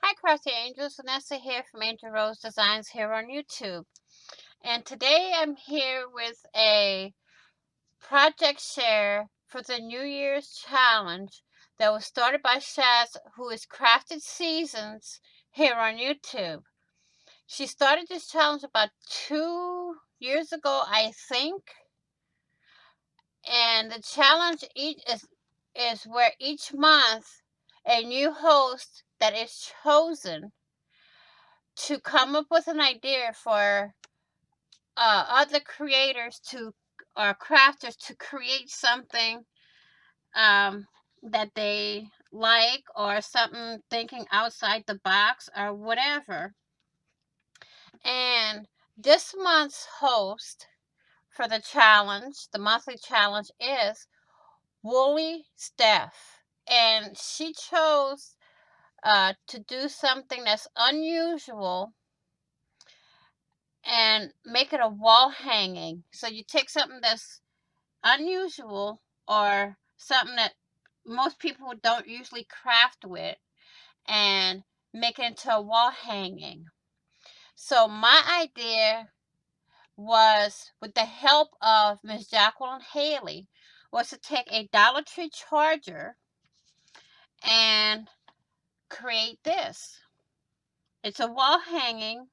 Hi, Crafty Angels. Vanessa here from AngelRose Designs here on YouTube. And today I'm here with a project share for the New Year's challenge that was started by Shaz, who is Crafted Seasons here on YouTube. She started this challenge about 2 years ago, I think. And the challenge is where each month a new host that is chosen to come up with an idea for other creators to or crafters to create something that they like, or something thinking outside the box or whatever. And this month's host for the challenge, the monthly challenge, is Woolly Steph. And she chose to do something that's unusual and make it a wall hanging. So you take something that's unusual or something that most people don't usually craft with and make it into a wall hanging. So my idea was, with the help of Miss Jacqueline Haley, was to take a Dollar Tree charger and create this. It's a wall hanging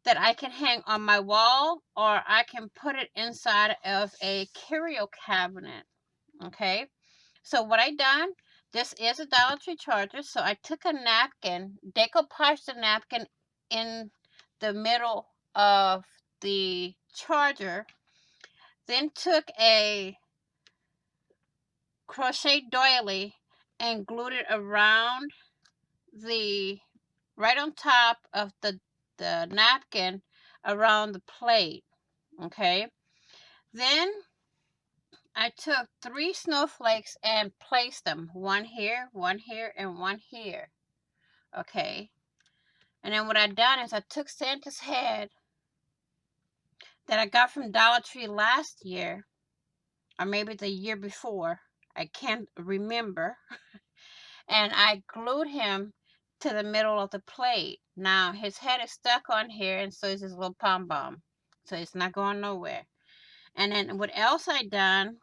that I can hang on my wall, or I can put it inside of a curio cabinet. Okay, so what I done, this is a Dollar Tree charger, so I took a napkin, decoupaged the napkin in the middle of the charger, then took a crochet doily and glued it around the, right on top of the napkin, around the plate. Okay, then I took 3 snowflakes and placed them, one here, and one here. Okay, and then what I done is I took Santa's head that I got from Dollar Tree last year, or maybe the year before, I can't remember, and I glued him to the middle of the plate. Now his head is stuck on here, and so is his little pom pom, so it's not going nowhere. And then what else I done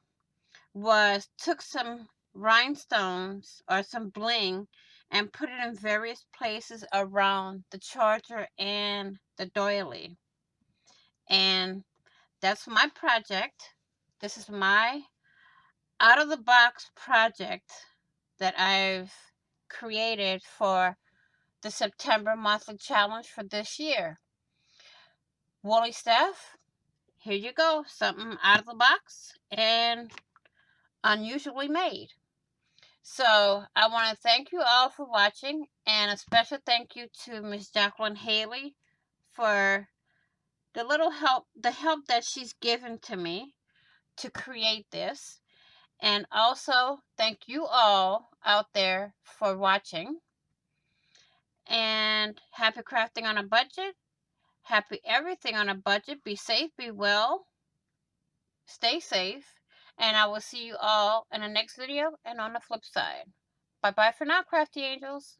was took some rhinestones or some bling and put it in various places around the charger and the doily. And that's my project. This is my out of the box project that I've created for the September monthly challenge for this year. Woolly Steph, here you go. Something out of the box and unusually made. So I want to thank you all for watching, and a special thank you to Miss Jacqueline Haley for the help that she's given to me to create this. And also thank you all out there for watching. And happy crafting on a budget. Happy everything on a budget. Be safe, be well, stay safe. And I will see you all in the next video and on the flip side. Bye bye for now, Crafty Angels.